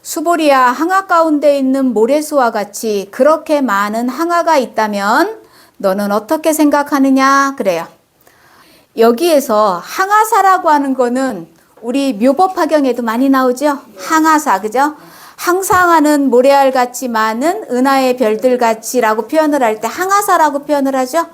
수보리야, 항아 가운데 있는 모래수와 같이 그렇게 많은 항아가 있다면 너는 어떻게 생각하느냐? 그래요. 여기에서 항아사라고 하는 거는 우리 묘법화경에도 많이 나오죠? 항아사, 그죠? 항상하는 모래알 같이 많은 은하의 별들 같이라고 표현을 할 때 항아사라고 표현을 하죠?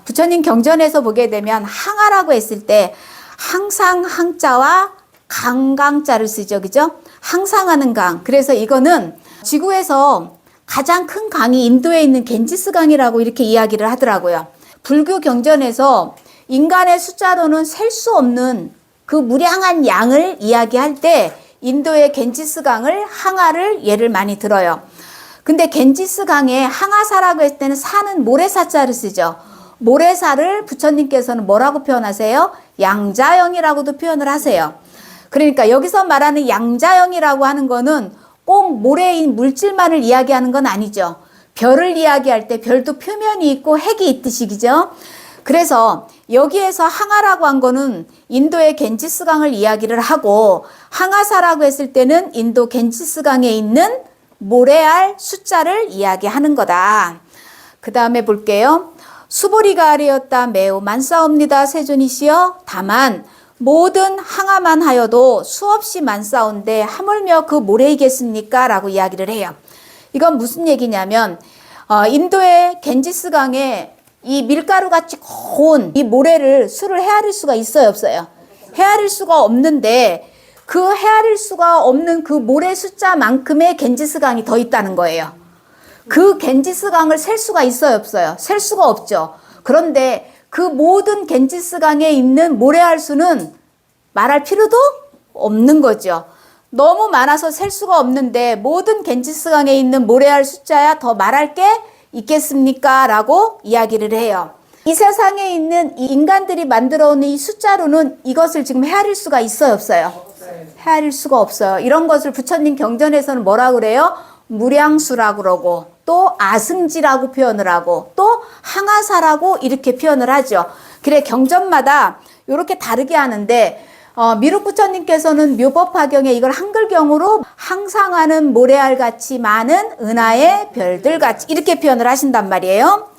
부처님 경전에서 보게 되면 항아라고 했을 때 항상 항자와 강강자를 쓰죠, 그죠? 항상하는 강. 그래서 이거는 지구에서 가장 큰 강이 인도에 있는 겐지스 강이라고 이렇게 이야기를 하더라고요. 불교 경전에서 인간의 숫자로는 셀 수 없는 그 무량한 양을 이야기할 때 인도의 겐지스 강을 항아를 예를 많이 들어요. 근데 겐지스 강에 항아사라고 했을 때는 사는 모래사자를 쓰죠. 모래사를 부처님께서는 뭐라고 표현하세요? 양자영이라고도 표현을 하세요. 그러니까 여기서 말하는 양자영이라고 하는 거는 꼭 모래인 물질만을 이야기하는 건 아니죠. 별을 이야기할 때 별도 표면이 있고 핵이 있듯이, 그죠? 그래서 여기에서 항아라고 한 거는 인도의 겐지스강을 이야기를 하고, 항아사라고 했을 때는 인도 겐지스강에 있는 모래알 숫자를 이야기하는 거다. 그 다음에 볼게요. 수보리가 아뢰었다. 매우 많사옵니다. 세존이시여. 다만 모든 항아만 하여도 수없이 많사온데 하물며 그 모래이겠습니까? 라고 이야기를 해요. 이건 무슨 얘기냐면 인도의 겐지스강에 이 밀가루같이 고운 이 모래를 수를 헤아릴 수가 있어요, 없어요? 헤아릴 수가 없는데 그 헤아릴 수가 없는 그 모래 숫자만큼의 겐지스강이 더 있다는 거예요. 그 겐지스강을 셀 수가 있어요, 없어요? 셀 수가 없죠. 그런데 그 모든 겐지스강에 있는 모래알 수는 말할 필요도 없는 거죠. 너무 많아서 셀 수가 없는데 모든 겐지스강에 있는 모래알 숫자야 더 말할 게 있겠습니까? 라고 이야기를 해요. 이 세상에 있는 이 인간들이 만들어 놓은 이 숫자로는 이것을 지금 헤아릴 수가 있어요, 없어요? 헤아릴 수가 없어요. 이런 것을 부처님 경전에서는 뭐라고 그래요? 무량수라고 그러고 또 아승지라고 표현을 하고 또 항아사라고 이렇게 표현을 하죠. 그래 경전마다 이렇게 다르게 하는데 미륵 부처님께서는 묘법화경에 이걸 한글경으로 항상하는 모래알같이 많은 은하의 별들같이 이렇게 표현을 하신단 말이에요.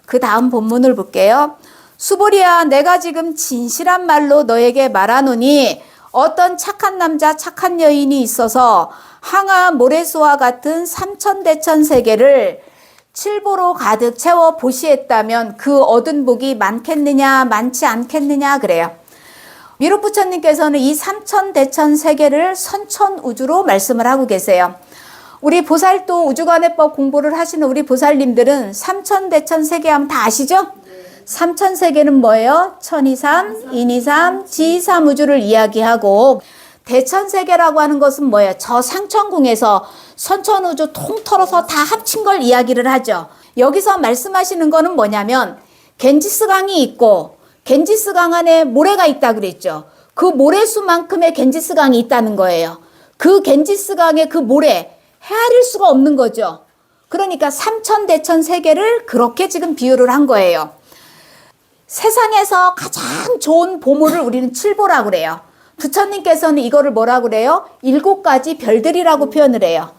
그 다음 본문을 볼게요. 수보리야, 내가 지금 진실한 말로 너에게 말하노니 어떤 착한 남자 착한 여인이 있어서 항아 모래수와 같은 삼천대천 세계를 칠보로 가득 채워 보시했다면 그 얻은 복이 많겠느냐 많지 않겠느냐 그래요. 미륵 부처님께서는 이 삼천대천 세계를 선천우주로 말씀을 하고 계세요. 우리 보살도 우주관해법 공부를 하시는 우리 보살님들은 삼천대천 세계 하면 다 아시죠? 삼천세계는 뭐예요? 천이삼, 인이삼, 지이삼 우주를 이야기하고 대천세계라고 하는 것은 뭐예요? 저 상천궁에서 선천우주 통틀어서 다 합친 걸 이야기를 하죠. 여기서 말씀하시는 거는 뭐냐면 겐지스강이 있고 겐지스강 안에 모래가 있다 그랬죠. 그 모래수만큼의 겐지스강이 있다는 거예요. 그 겐지스강의 그 모래 헤아릴 수가 없는 거죠. 그러니까 삼천대천 세계를 그렇게 지금 비유를 한 거예요. 세상에서 가장 좋은 보물을 우리는 칠보라고 그래요. 부처님께서는 이거를 뭐라고 그래요? 7가지 별들이라고 표현을 해요.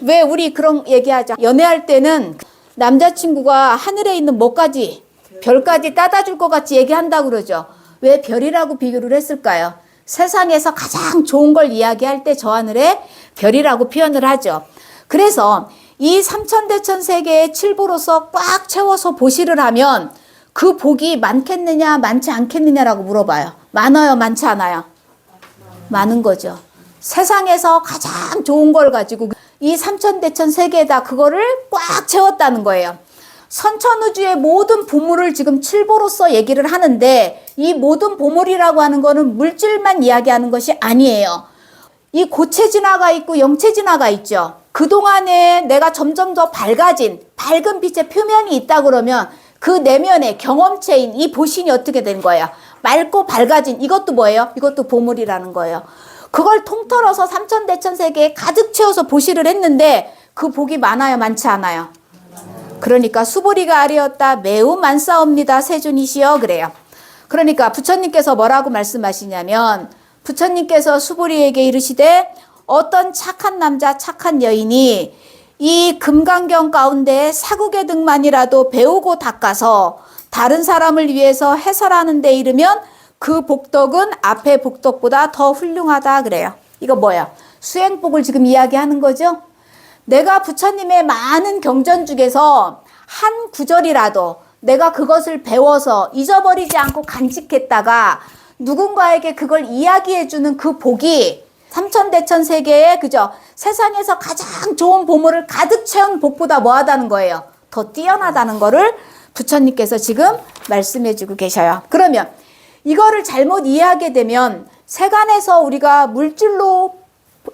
왜 우리 그런 얘기하죠? 연애할 때는 남자친구가 하늘에 있는 뭐까지 별까지 따다 줄 것 같이 얘기한다고 그러죠. 왜 별이라고 비교를 했을까요? 세상에서 가장 좋은 걸 이야기할 때 저 하늘에 별이라고 표현을 하죠. 그래서 이 삼천대천 세계의 칠보로서 꽉 채워서 보시를 하면 그 복이 많겠느냐 많지 않겠느냐라고 물어봐요. 많아요, 많지 않아요? 많은 거죠. 세상에서 가장 좋은 걸 가지고 이 삼천대천 세계에다 그거를 꽉 채웠다는 거예요. 선천우주의 모든 보물을 지금 칠보로서 얘기를 하는데 이 모든 보물이라고 하는 거는 물질만 이야기하는 것이 아니에요. 이 고체 진화가 있고 영체 진화가 있죠. 그동안에 내가 점점 더 밝아진 밝은 빛의 표면이 있다 그러면 그 내면의 경험체인 이 보신이 어떻게 된 거예요? 맑고 밝아진 이것도 뭐예요? 이것도 보물이라는 거예요. 그걸 통틀어서 삼천대천 세계에 가득 채워서 보시를 했는데 그 복이 많아요, 많지 않아요? 그러니까 수보리가 아뢰었다. 매우 많사옵니다. 세존이시여 그래요. 그러니까 부처님께서 뭐라고 말씀하시냐면 부처님께서 수보리에게 이르시되 어떤 착한 남자, 착한 여인이 이 금강경 가운데 사국의 등만이라도 배우고 닦아서 다른 사람을 위해서 해설하는 데 이르면 그 복덕은 앞의 복덕보다 더 훌륭하다 그래요. 이거 뭐야? 수행복을 지금 이야기하는 거죠? 내가 부처님의 많은 경전 중에서 한 구절이라도 내가 그것을 배워서 잊어버리지 않고 간직했다가 누군가에게 그걸 이야기해주는 그 복이 삼천대천 세계에 그죠? 세상에서 가장 좋은 보물을 가득 채운 복보다 뭐하다는 거예요? 더 뛰어나다는 거를 부처님께서 지금 말씀해주고 계셔요. 그러면 이거를 잘못 이해하게 되면 세간에서 우리가 물질로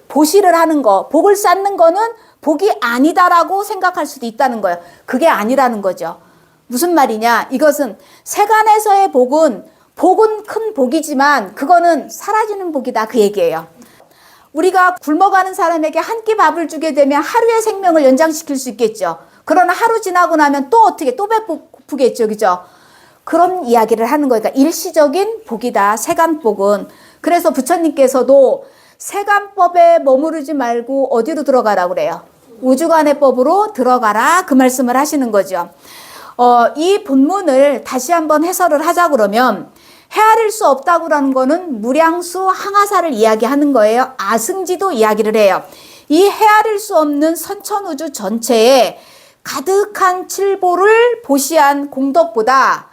보시를 하는 거, 복을 쌓는 거는 복이 아니다라고 생각할 수도 있다는 거예요. 그게 아니라는 거죠. 무슨 말이냐? 이것은 세간에서의 복은 큰 복이지만 그거는 사라지는 복이다 그 얘기예요. 우리가 굶어가는 사람에게 한 끼 밥을 주게 되면 하루의 생명을 연장시킬 수 있겠죠. 그러나 하루 지나고 나면 또 어떻게 또 배고프겠죠. 그죠? 그런 이야기를 하는 거니까 일시적인 복이다. 세간복은. 그래서 부처님께서도 세간법에 머무르지 말고 어디로 들어가라고 그래요? 우주관의 법으로 들어가라 그 말씀을 하시는 거죠. 이 본문을 다시 한번 해설을 하자 그러면 헤아릴 수 없다고라는 거는 무량수 항아사를 이야기하는 거예요. 아승지도 이야기를 해요. 이 헤아릴 수 없는 선천우주 전체에 가득한 칠보를 보시한 공덕보다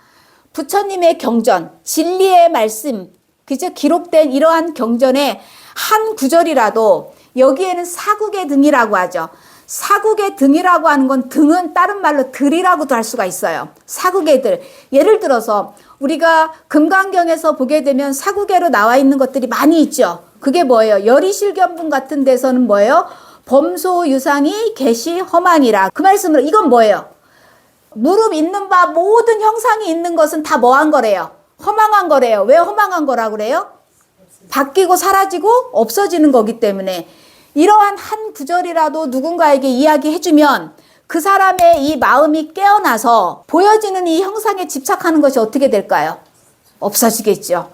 부처님의 경전, 진리의 말씀, 그저 기록된 이러한 경전의 한 구절이라도 여기에는 사국의 등이라고 하죠. 사국의 등이라고 하는 건 등은 다른 말로 들이라고도 할 수가 있어요. 사국의 들. 예를 들어서 우리가 금강경에서 보게 되면 사국에로 나와 있는 것들이 많이 있죠. 그게 뭐예요? 열이실견분 같은 데서는 뭐예요? 범소유상이 계시 험하니라. 그 말씀으로 이건 뭐예요? 무릎 있는 바 모든 형상이 있는 것은 다 뭐한 거래요? 허망한 거래요. 왜 허망한 거라고 그래요? 바뀌고 사라지고 없어지는 거기 때문에 이러한 한 구절이라도 누군가에게 이야기해주면 그 사람의 이 마음이 깨어나서 보여지는 이 형상에 집착하는 것이 어떻게 될까요? 없어지겠죠.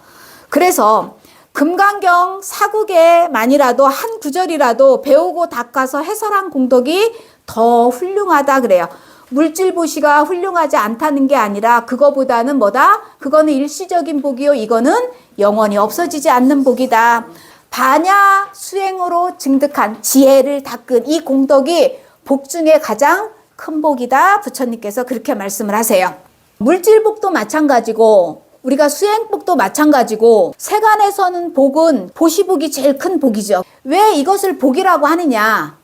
그래서 금강경 사국에만이라도 한 구절이라도 배우고 닦아서 해설한 공덕이 더 훌륭하다 그래요. 물질보시가 훌륭하지 않다는 게 아니라 그거보다는 뭐다? 그거는 일시적인 복이요. 이거는 영원히 없어지지 않는 복이다. 반야 수행으로 증득한 지혜를 닦은 이 공덕이 복 중에 가장 큰 복이다. 부처님께서 그렇게 말씀을 하세요. 물질복도 마찬가지고 우리가 수행복도 마찬가지고 세간에서는 복은 보시복이 제일 큰 복이죠. 왜 이것을 복이라고 하느냐?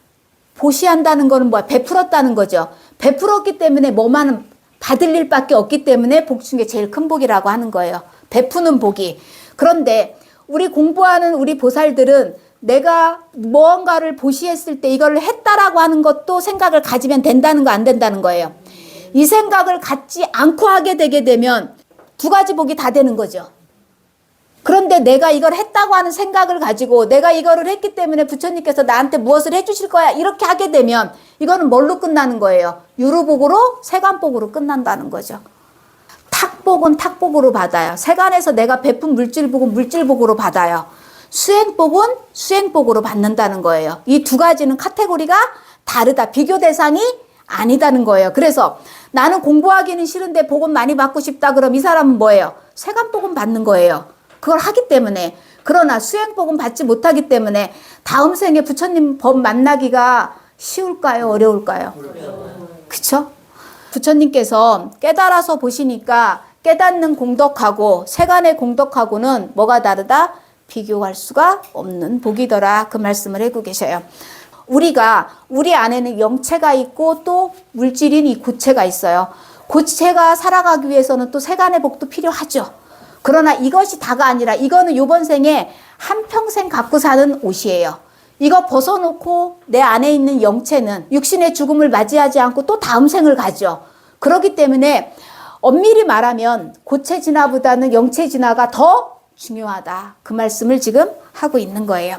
보시한다는 거는 뭐야? 베풀었다는 거죠. 베풀었기 때문에 뭐만 받을 일밖에 없기 때문에 복 중에 제일 큰 복이라고 하는 거예요. 베푸는 복이. 그런데 우리 공부하는 우리 보살들은 내가 무언가를 보시했을 때 이걸 했다라고 하는 것도 생각을 가지면 된다는 거 안 된다는 거예요. 이 생각을 갖지 않고 하게 되게 되면 두 가지 복이 다 되는 거죠. 그런데 내가 이걸 했다고 하는 생각을 가지고 내가 이거를 했기 때문에 부처님께서 나한테 무엇을 해주실 거야 이렇게 하게 되면 이거는 뭘로 끝나는 거예요? 유루복으로 세간복으로 끝난다는 거죠. 탁복은 탁복으로 받아요. 세간에서 내가 베푼 물질복은 물질복으로 받아요. 수행복은 수행복으로 받는다는 거예요. 이 두 가지는 카테고리가 다르다. 비교 대상이 아니다는 거예요. 그래서 나는 공부하기는 싫은데 복은 많이 받고 싶다. 그럼 이 사람은 뭐예요? 세간복은 받는 거예요. 그걸 하기 때문에. 그러나 수행복은 받지 못하기 때문에 다음 생에 부처님 법 만나기가 쉬울까요? 어려울까요? 그쵸? 부처님께서 깨달아서 보시니까 깨닫는 공덕하고 세간의 공덕하고는 뭐가 다르다? 비교할 수가 없는 복이더라. 그 말씀을 하고 계셔요. 우리 안에는 영체가 있고 또 물질인 이 고체가 있어요. 고체가 살아가기 위해서는 또 세간의 복도 필요하죠. 그러나 이것이 다가 아니라 이거는 이번 생에 한평생 갖고 사는 옷이에요. 이거 벗어놓고 내 안에 있는 영체는 육신의 죽음을 맞이하지 않고 또 다음 생을 가죠. 그렇기 때문에 엄밀히 말하면 고체 진화보다는 영체 진화가 더 중요하다. 그 말씀을 지금 하고 있는 거예요.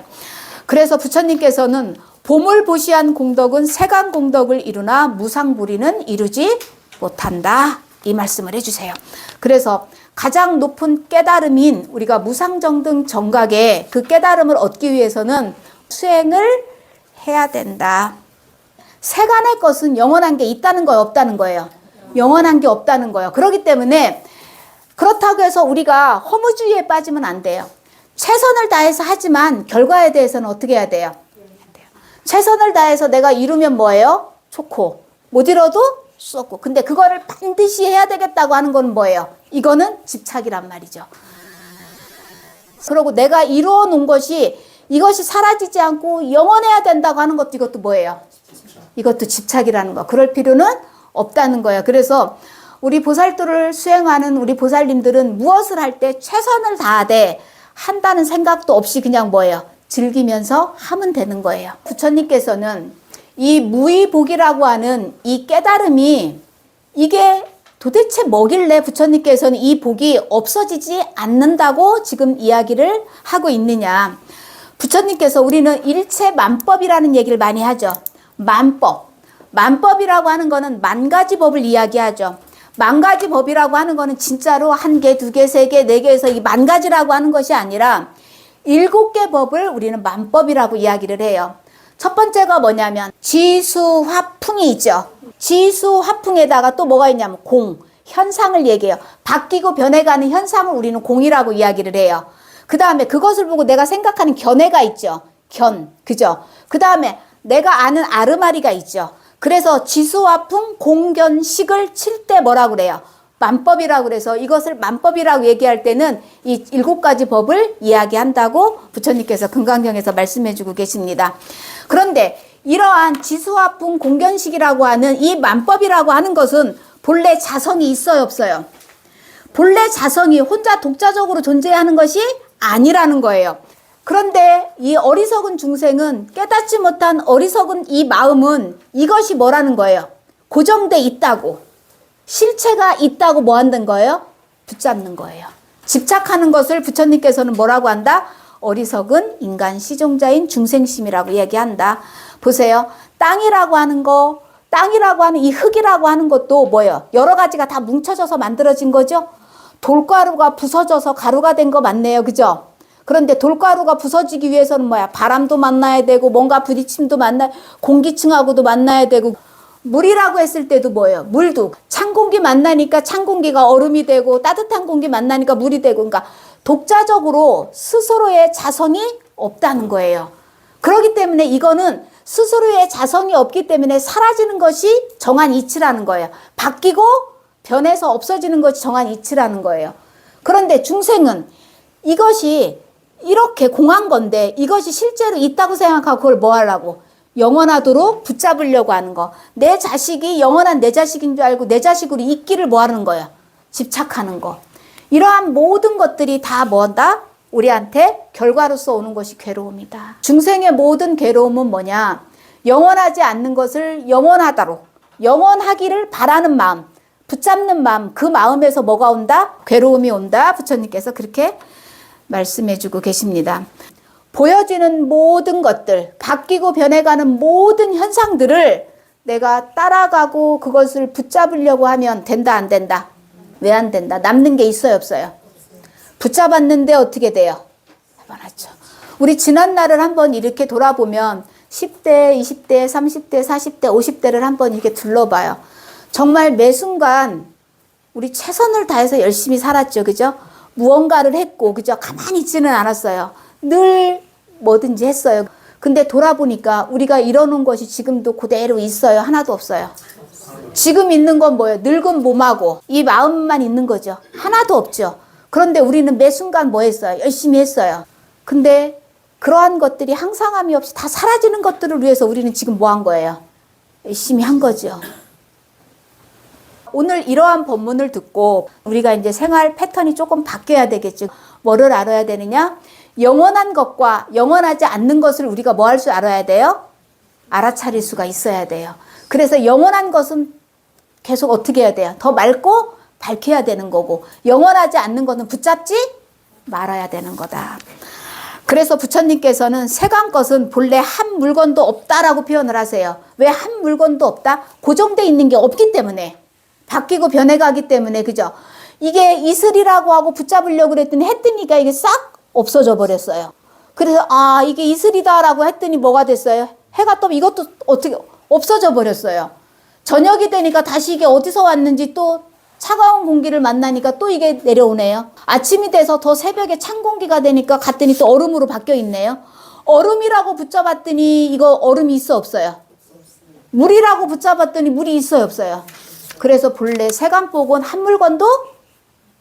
그래서 부처님께서는 보물보시한 공덕은 세간 공덕을 이루나 무상불이는 이루지 못한다. 이 말씀을 해주세요. 그래서 가장 높은 깨달음인 우리가 무상정등 정각의 그 깨달음을 얻기 위해서는 수행을 해야 된다. 세간의 것은 영원한 게 있다는 거예요, 없다는 거예요? 영원한 게 없다는 거예요. 그렇기 때문에 그렇다고 해서 우리가 허무주의에 빠지면 안 돼요. 최선을 다해서 하지만 결과에 대해서는 어떻게 해야 돼요? 최선을 다해서 내가 이루면 뭐예요? 좋고, 못 이뤄도 쏟고. 근데 그거를 반드시 해야 되겠다고 하는 건 뭐예요? 이거는 집착이란 말이죠. 그리고 내가 이루어 놓은 것이 이것이 사라지지 않고 영원해야 된다고 하는 것도 이것도 뭐예요? 이것도 집착이라는 거. 그럴 필요는 없다는 거예요. 그래서 우리 보살도를 수행하는 우리 보살님들은 무엇을 할 때 최선을 다하되 한다는 생각도 없이 그냥 뭐예요? 즐기면서 하면 되는 거예요. 부처님께서는 이 무의복이라고 하는 이 깨달음이 이게 도대체 뭐길래 부처님께서는 이 복이 없어지지 않는다고 지금 이야기를 하고 있느냐. 부처님께서 우리는 일체만법이라는 얘기를 많이 하죠. 만법. 만법이라고 하는 거는 만 가지 법을 이야기하죠. 만 가지 법이라고 하는 거는 진짜로 한 개, 두 개, 세 개, 네 개에서 이 만 가지라고 하는 것이 아니라 7개 법을 우리는 만법이라고 이야기를 해요. 첫 번째가 뭐냐면 지수화풍이 있죠. 지수화풍에다가 또 뭐가 있냐면 공, 현상을 얘기해요. 바뀌고 변해가는 현상을 우리는 공이라고 이야기를 해요. 그 다음에 그것을 보고 내가 생각하는 견해가 있죠. 견, 그죠? 그 다음에 내가 아는 아르마리가 있죠. 그래서 지수화풍, 공견식을 칠 때 뭐라고 그래요? 만법이라고 그래서 이것을 만법이라고 얘기할 때는 이 7가지 법을 이야기한다고 부처님께서 금강경에서 말씀해주고 계십니다. 그런데 이러한 지수화풍, 공견식이라고 하는 이 만법이라고 하는 것은 본래 자성이 있어요, 없어요? 본래 자성이 혼자 독자적으로 존재하는 것이 아니라는 거예요. 그런데 이 어리석은 중생은 깨닫지 못한 어리석은 이 마음은 이것이 뭐라는 거예요? 고정돼 있다고. 실체가 있다고 뭐 한다는 거예요? 붙잡는 거예요. 집착하는 것을 부처님께서는 뭐라고 한다? 어리석은 인간 시종자인 중생심이라고 얘기한다. 보세요. 땅이라고 하는 거, 땅이라고 하는 이 흙이라고 하는 것도 뭐예요? 여러 가지가 다 뭉쳐져서 만들어진 거죠? 돌가루가 부서져서 가루가 된 거 맞네요. 그죠? 그런데 돌가루가 부서지기 위해서는 뭐야? 바람도 만나야 되고 뭔가 부딪힘도 만나야, 공기층하고도 만나야 되고, 물이라고 했을 때도 뭐예요? 물도 찬 공기 만나니까 찬 공기가 얼음이 되고 따뜻한 공기 만나니까 물이 되고, 그러니까 독자적으로 스스로의 자성이 없다는 거예요. 그렇기 때문에 이거는 스스로의 자성이 없기 때문에 사라지는 것이 정한 이치라는 거예요. 바뀌고 변해서 없어지는 것이 정한 이치라는 거예요. 그런데 중생은 이것이 이렇게 공한 건데 이것이 실제로 있다고 생각하고 그걸 뭐 하려고? 영원하도록 붙잡으려고 하는 거. 내 자식이 영원한 내 자식인 줄 알고 내 자식으로 있기를 뭐 하는 거예요? 집착하는 거. 이러한 모든 것들이 다 뭐다? 우리한테 결과로서 오는 것이 괴로움이다. 중생의 모든 괴로움은 뭐냐? 영원하지 않는 것을 영원하다로, 영원하기를 바라는 마음, 붙잡는 마음, 그 마음에서 뭐가 온다? 괴로움이 온다. 부처님께서 그렇게 말씀해주고 계십니다. 보여지는 모든 것들, 바뀌고 변해가는 모든 현상들을 내가 따라가고 그것을 붙잡으려고 하면 된다, 안 된다? 왜 안 된다? 남는 게 있어요, 없어요? 붙잡았는데 어떻게 돼요? 해봐놨죠. 우리 지난 날을 한번 이렇게 돌아보면 10대, 20대, 30대, 40대, 50대를 한번 이렇게 둘러봐요. 정말 매 순간 우리 최선을 다해서 열심히 살았죠. 그죠? 무언가를 했고, 그죠? 가만히 있지는 않았어요. 늘 뭐든지 했어요. 근데 돌아보니까 우리가 이뤄놓은 것이 지금도 그대로 있어요. 하나도 없어요. 지금 있는 건 뭐예요? 늙은 몸하고 이 마음만 있는 거죠. 하나도 없죠. 그런데 우리는 매 순간 뭐 했어요? 열심히 했어요. 근데 그러한 것들이 항상함이 없이 다 사라지는 것들을 위해서 우리는 지금 뭐 한 거예요? 열심히 한 거죠. 오늘 이러한 법문을 듣고 우리가 이제 생활 패턴이 조금 바뀌어야 되겠죠. 뭐를 알아야 되느냐? 영원한 것과 영원하지 않는 것을 우리가 뭐 할 줄 알아야 돼요? 알아차릴 수가 있어야 돼요. 그래서 영원한 것은 계속 어떻게 해야 돼요? 더 맑고 밝혀야 되는 거고, 영원하지 않는 것은 붙잡지 말아야 되는 거다. 그래서 부처님께서는 세간 것은 본래 한 물건도 없다라고 표현을 하세요. 왜 한 물건도 없다? 고정돼 있는 게 없기 때문에. 바뀌고 변해가기 때문에. 그죠? 이게 이슬이라고 하고 붙잡으려고 그랬더니 했더니까 이게 싹 없어져 버렸어요. 그래서 아, 이게 이슬이다라고 했더니 뭐가 됐어요? 해가 떠 이것도 어떻게 없어져 버렸어요. 저녁이 되니까 다시 이게 어디서 왔는지 또 차가운 공기를 만나니까 또 이게 내려오네요. 아침이 돼서 더 새벽에 찬 공기가 되니까 갔더니 또 얼음으로 바뀌어 있네요. 얼음이라고 붙잡았더니 이거 얼음이 있어 없어요? 물이라고 붙잡았더니 물이 있어요 없어요? 그래서 본래 세간복은 한 물건도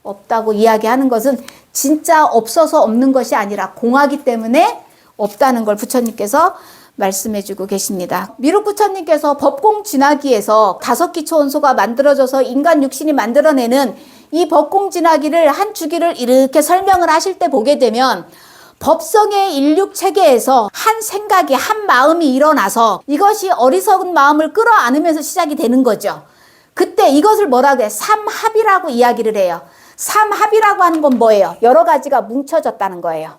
없다고 이야기하는 것은 진짜 없어서 없는 것이 아니라 공하기 때문에 없다는 걸 부처님께서 말씀해주고 계십니다. 미륵 부처님께서 법공진화기에서 5기 초원소가 만들어져서 인간 육신이 만들어내는 이 법공진화기를 한 주기를 이렇게 설명을 하실 때 보게 되면 법성의 인육체계에서 한 생각이 한 마음이 일어나서 이것이 어리석은 마음을 끌어안으면서 시작이 되는 거죠. 그때 이것을 뭐라고 해? 삼합이라고 이야기를 해요. 삼합이라고 하는 건 뭐예요? 여러 가지가 뭉쳐졌다는 거예요.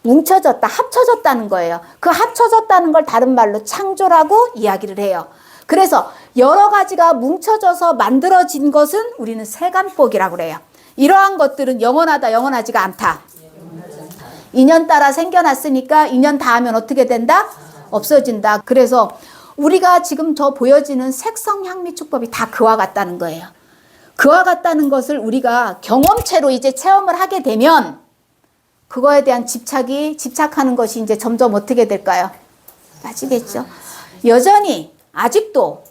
뭉쳐졌다, 합쳐졌다는 거예요. 그 합쳐졌다는 걸 다른 말로 창조라고 이야기를 해요. 그래서 여러 가지가 뭉쳐져서 만들어진 것은 우리는 세간법이라고 그래요. 이러한 것들은 영원하다, 영원하지가 않다. 인연 따라 생겨났으니까 인연 다 하면 어떻게 된다? 없어진다. 그래서 우리가 지금 저 보여지는 색성향미축법이 다 그와 같다는 거예요. 그와 같다는 것을 우리가 경험체로 이제 체험을 하게 되면 그거에 대한 집착하는 것이 이제 점점 어떻게 될까요? 빠지겠죠. 여전히 아직도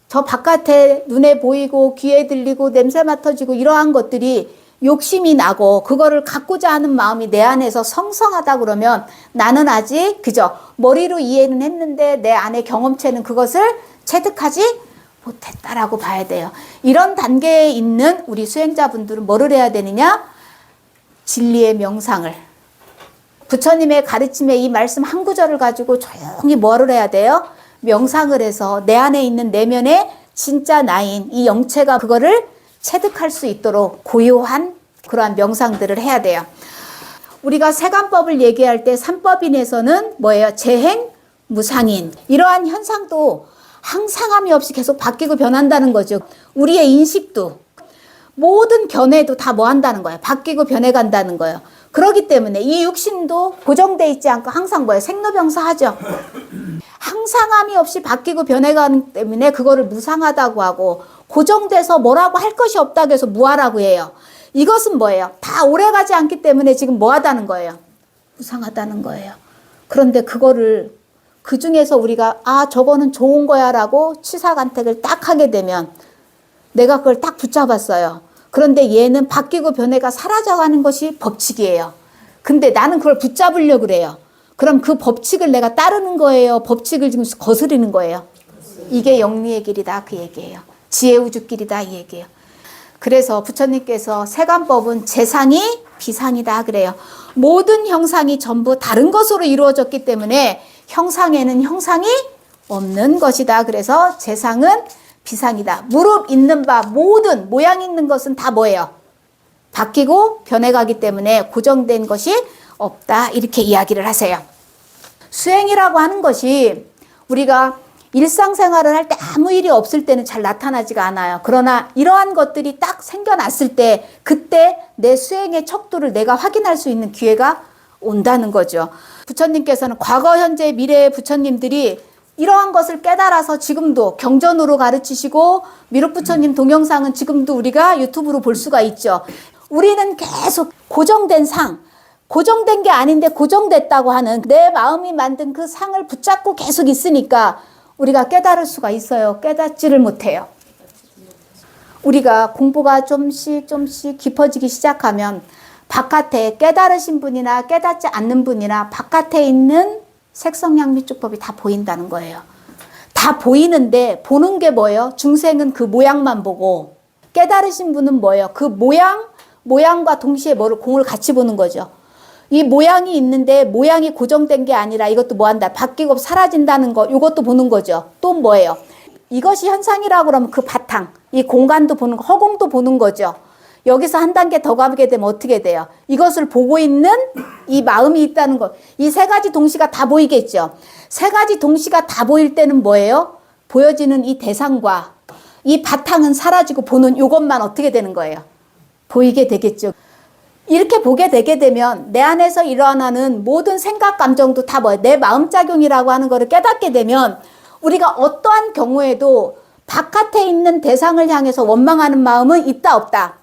저 바깥에 눈에 보이고 귀에 들리고 냄새 맡아지고 이러한 것들이 욕심이 나고 그거를 갖고자 하는 마음이 내 안에서 성성하다 그러면 나는 아직 그저 머리로 이해는 했는데 내 안의 경험체는 그것을 체득하지 못했다라고 봐야 돼요. 이런 단계에 있는 우리 수행자분들은 뭐를 해야 되느냐? 진리의 명상을. 부처님의 가르침에 이 말씀 한 구절을 가지고 조용히 뭐를 해야 돼요? 명상을 해서 내 안에 있는 내면의 진짜 나인 이 영체가 그거를 체득할 수 있도록 고요한 그러한 명상들을 해야 돼요. 우리가 세간법을 얘기할 때 삼법인에서는 뭐예요? 재행, 무상인. 이러한 현상도 항상함이 없이 계속 바뀌고 변한다는 거죠. 우리의 인식도 모든 견해도 다 뭐 한다는 거예요? 바뀌고 변해간다는 거예요. 그렇기 때문에 이 육신도 고정돼 있지 않고 항상 뭐예요? 생로병사하죠. 항상함이 없이 바뀌고 변해가기 때문에 그거를 무상하다고 하고 고정돼서 뭐라고 할 것이 없다고 해서 무하라고 해요. 이것은 뭐예요? 다 오래가지 않기 때문에 지금 뭐하다는 거예요? 무상하다는 거예요. 그런데 그거를 그 중에서 우리가 아 저거는 좋은 거야 라고 취사간택을 딱 하게 되면 내가 그걸 딱 붙잡았어요. 그런데 얘는 바뀌고 변해가 사라져가는 것이 법칙이에요. 근데 나는 그걸 붙잡으려고 그래요. 그럼 그 법칙을 내가 따르는 거예요? 법칙을 지금 거스르는 거예요? 이게 영리의 길이다 그 얘기예요. 지혜우주길이다 이 얘기예요. 그래서 부처님께서 세간법은 재상이 비상이다 그래요. 모든 형상이 전부 다른 것으로 이루어졌기 때문에 형상에는 형상이 없는 것이다. 그래서 재상은 비상이다. 무릎 있는 바 모든 모양 있는 것은 다 뭐예요? 바뀌고 변해가기 때문에 고정된 것이 없다. 이렇게 이야기를 하세요. 수행이라고 하는 것이 우리가 일상생활을 할 때 아무 일이 없을 때는 잘 나타나지가 않아요. 그러나 이러한 것들이 딱 생겨났을 때 그때 내 수행의 척도를 내가 확인할 수 있는 기회가 온다는 거죠. 부처님께서는 과거, 현재, 미래의 부처님들이 이러한 것을 깨달아서 지금도 경전으로 가르치시고 미륵 부처님 동영상은 지금도 우리가 유튜브로 볼 수가 있죠. 우리는 계속 고정된 상, 고정된 게 아닌데 고정됐다고 하는 내 마음이 만든 그 상을 붙잡고 계속 있으니까 우리가 깨달을 수가 있어요. 깨닫지를 못해요. 우리가 공부가 좀씩 깊어지기 시작하면 바깥에 깨달으신 분이나 깨닫지 않는 분이나 바깥에 있는 색성양미축법이 다 보인다는 거예요. 다 보이는데 보는 게 뭐예요? 중생은 그 모양만 보고 깨달으신 분은 뭐예요? 그 모양과 동시에 뭐를 공을 같이 보는 거죠. 이 모양이 있는데 모양이 고정된 게 아니라 이것도 뭐 한다? 바뀌고 사라진다는 거 이것도 보는 거죠. 또 뭐예요? 이것이 현상이라고 그러면 그 바탕, 이 공간도 보는 거, 허공도 보는 거죠. 여기서 한 단계 더 가게 되면 어떻게 돼요? 이것을 보고 있는 이 마음이 있다는 것. 이 세 가지 동시가 다 보이겠죠. 세 가지 동시가 다 보일 때는 뭐예요? 보여지는 이 대상과 이 바탕은 사라지고 보는 이것만 어떻게 되는 거예요? 보이게 되겠죠. 이렇게 보게 되게 되면 내 안에서 일어나는 모든 생각, 감정도 다 뭐예요? 내 마음작용이라고 하는 거를 깨닫게 되면 우리가 어떠한 경우에도 바깥에 있는 대상을 향해서 원망하는 마음은 있다, 없다?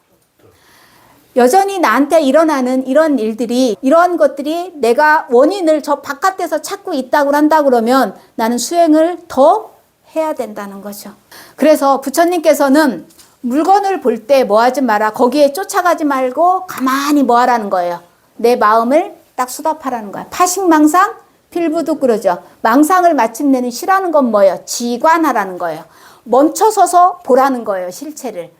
여전히 나한테 일어나는 이런 일들이, 이러한 것들이 내가 원인을 저 바깥에서 찾고 있다고 한다 그러면 나는 수행을 더 해야 된다는 거죠. 그래서 부처님께서는 물건을 볼 때 뭐 하지 마라. 거기에 쫓아가지 말고 가만히 뭐 하라는 거예요. 내 마음을 딱 수답하라는 거야. 파식망상, 필부도 그러죠. 망상을 마침내는 시라는 건 뭐예요? 지관하라는 거예요. 멈춰서서 보라는 거예요. 실체를.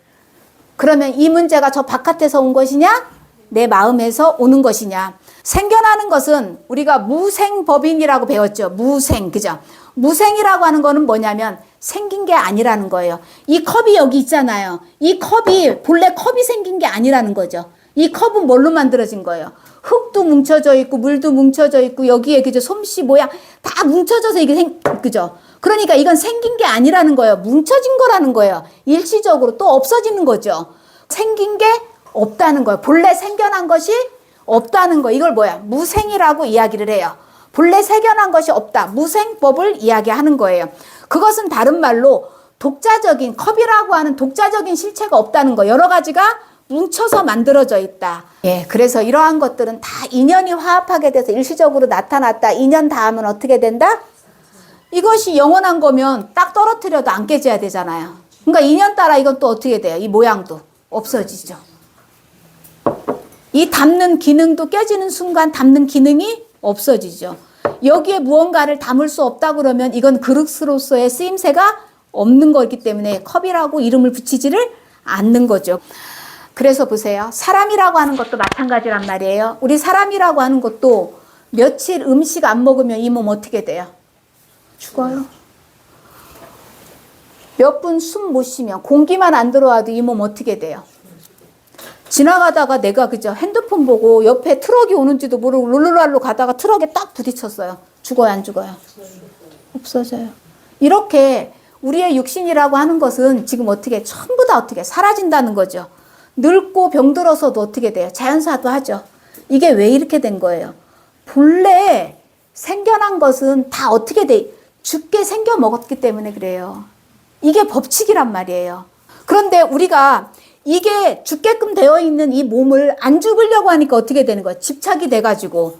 그러면 이 문제가 저 바깥에서 온 것이냐? 내 마음에서 오는 것이냐? 생겨나는 것은 우리가 무생법인이라고 배웠죠. 무생, 그죠? 무생이라고 하는 거는 뭐냐면 생긴 게 아니라는 거예요. 이 컵이 여기 있잖아요. 이 컵이 본래 컵이 생긴 게 아니라는 거죠. 이 컵은 뭘로 만들어진 거예요? 흙도 뭉쳐져 있고 물도 뭉쳐져 있고 여기에 그죠? 솜씨 모양 다 뭉쳐져서 이게 그죠? 그러니까 이건 생긴 게 아니라는 거예요. 뭉쳐진 거라는 거예요. 일시적으로 또 없어지는 거죠. 생긴 게 없다는 거예요. 본래 생겨난 것이 없다는 거. 이걸 뭐야? 무생이라고 이야기를 해요. 본래 생겨난 것이 없다. 무생법을 이야기하는 거예요. 그것은 다른 말로 독자적인 컵이라고 하는 독자적인 실체가 없다는 거. 여러 가지가 뭉쳐서 만들어져 있다. 예, 그래서 이러한 것들은 다 인연이 화합하게 돼서 일시적으로 나타났다. 인연 닿으면 어떻게 된다? 이것이 영원한 거면 딱 떨어뜨려도 안 깨져야 되잖아요. 그러니까 인연 따라 이건 또 어떻게 돼요? 이 모양도 없어지죠. 이 담는 기능도 깨지는 순간 담는 기능이 없어지죠. 여기에 무언가를 담을 수 없다 그러면 이건 그릇으로서의 쓰임새가 없는 거기 때문에 컵이라고 이름을 붙이지를 않는 거죠. 그래서 보세요. 사람이라고 하는 것도 마찬가지란 말이에요. 우리 사람이라고 하는 것도 며칠 음식 안 먹으면 이 몸 어떻게 돼요? 죽어요. 몇 분 숨 못 쉬면 공기만 안 들어와도 이 몸 어떻게 돼요? 지나가다가 내가 그죠? 핸드폰 보고 옆에 트럭이 오는지도 모르고 룰루랄로 가다가 트럭에 딱 부딪혔어요. 죽어요, 안 죽어요? 없어져요. 이렇게 우리의 육신이라고 하는 것은 지금 어떻게 전부 다 어떻게 사라진다는 거죠. 늙고 병들어서도 어떻게 돼요? 자연사도 하죠. 이게 왜 이렇게 된 거예요? 본래 생겨난 것은 다 어떻게 돼? 죽게 생겨 먹었기 때문에 그래요. 이게 법칙이란 말이에요. 그런데 우리가 이게 죽게끔 되어 있는 이 몸을 안 죽으려고 하니까 어떻게 되는 거예요? 집착이 돼가지고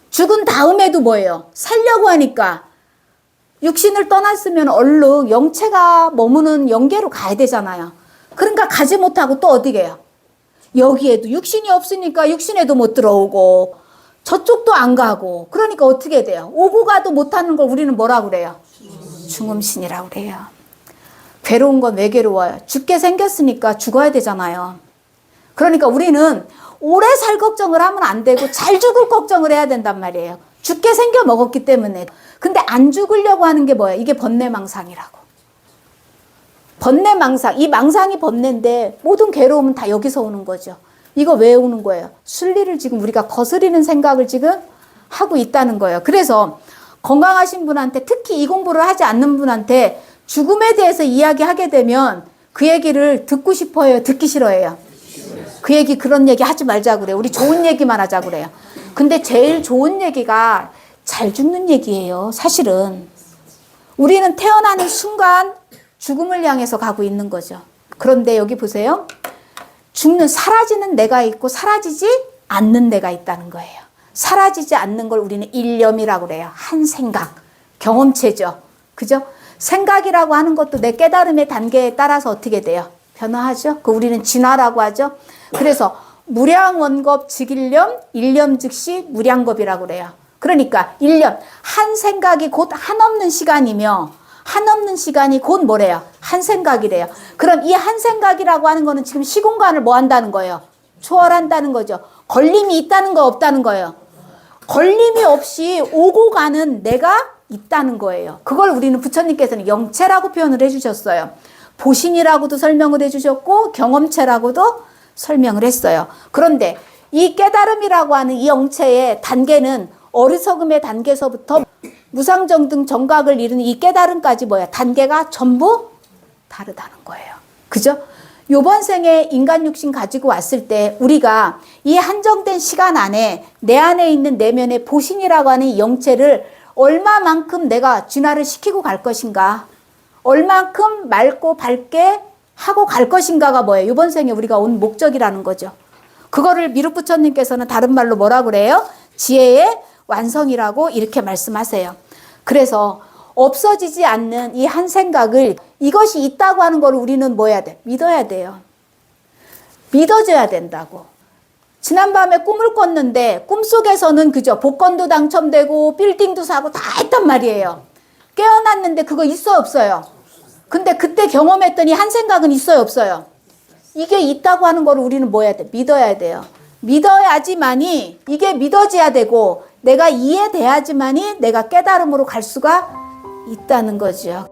죽은 다음에도 뭐예요? 살려고 하니까 육신을 떠났으면 얼른 영체가 머무는 영계로 가야 되잖아요. 그러니까 가지 못하고 또 어디 가요? 여기에도 육신이 없으니까 육신에도 못 들어오고 저쪽도 안 가고 그러니까 어떻게 돼요? 오고 가도 못하는 걸 우리는 뭐라고 그래요? 중음신이라고 그래요. 괴로운 건 왜 괴로워요? 죽게 생겼으니까 죽어야 되잖아요. 그러니까 우리는 오래 살 걱정을 하면 안 되고 잘 죽을 걱정을 해야 된단 말이에요. 죽게 생겨 먹었기 때문에. 근데 안 죽으려고 하는 게 뭐예요? 이게 번뇌망상이라고. 번뇌망상. 이 망상이 번뇌인데 모든 괴로움은 다 여기서 오는 거죠. 이거 왜 오는 거예요? 순리를 지금 우리가 거스리는 생각을 지금 하고 있다는 거예요. 그래서 건강하신 분한테 특히 이 공부를 하지 않는 분한테 죽음에 대해서 이야기하게 되면 그 얘기를 듣고 싶어요? 듣기 싫어해요? 그 얘기 그런 얘기 하지 말자고 그래요. 우리 좋은 얘기만 하자고 그래요. 근데 제일 좋은 얘기가 잘 죽는 얘기예요. 사실은. 우리는 태어나는 순간 죽음을 향해서 가고 있는 거죠. 그런데 여기 보세요. 사라지는 내가 있고 사라지지 않는 내가 있다는 거예요. 사라지지 않는 걸 우리는 일념이라고 그래요. 한 생각, 경험체죠. 그죠? 생각이라고 하는 것도 내 깨달음의 단계에 따라서 어떻게 돼요? 변화하죠. 그 우리는 진화라고 하죠. 그래서 무량원겁 즉일념, 일념 즉시 무량겁이라고 그래요. 그러니까 일념, 한 생각이 곧 한없는 시간이며 한없는 시간이 곧 뭐래요? 한 생각이래요. 그럼 이 한 생각이라고 하는 거는 지금 시공간을 뭐 한다는 거예요? 초월한다는 거죠. 걸림이 있다는 거 없다는 거예요. 걸림이 없이 오고 가는 내가 있다는 거예요. 그걸 우리는 부처님께서는 영체라고 표현을 해주셨어요. 보신이라고도 설명을 해주셨고 경험체라고도 설명을 했어요. 그런데 이 깨달음이라고 하는 이 영체의 단계는 어리석음의 단계에서부터 무상정등 정각을 이루는 이 깨달음까지 뭐야? 단계가 전부 다르다는 거예요. 그죠? 요번 생에 인간 육신 가지고 왔을 때 우리가 이 한정된 시간 안에 내 안에 있는 내면의 보신이라고 하는 이 영체를 얼마만큼 내가 진화를 시키고 갈 것인가, 얼만큼 맑고 밝게 하고 갈 것인가가 뭐예요? 이번 생에 우리가 온 목적이라는 거죠. 그거를 미륵부처님께서는 다른 말로 뭐라 그래요? 지혜의 완성이라고 이렇게 말씀하세요. 그래서 없어지지 않는 이 한 생각을, 이것이 있다고 하는 걸 우리는 뭐 해야 돼? 믿어야 돼요. 믿어줘야 된다고. 지난밤에 꿈을 꿨는데 꿈속에서는 그죠? 복권도 당첨되고 빌딩도 사고 다 했단 말이에요. 깨어났는데 그거 있어요, 없어요? 근데 그때 경험했더니 한 생각은 있어요, 없어요? 이게 있다고 하는 걸 우리는 뭐 해야 돼? 믿어야 돼요. 믿어야지만이 이게 믿어져야 되고 내가 이해돼야지만이 내가 깨달음으로 갈 수가 있다는 거죠.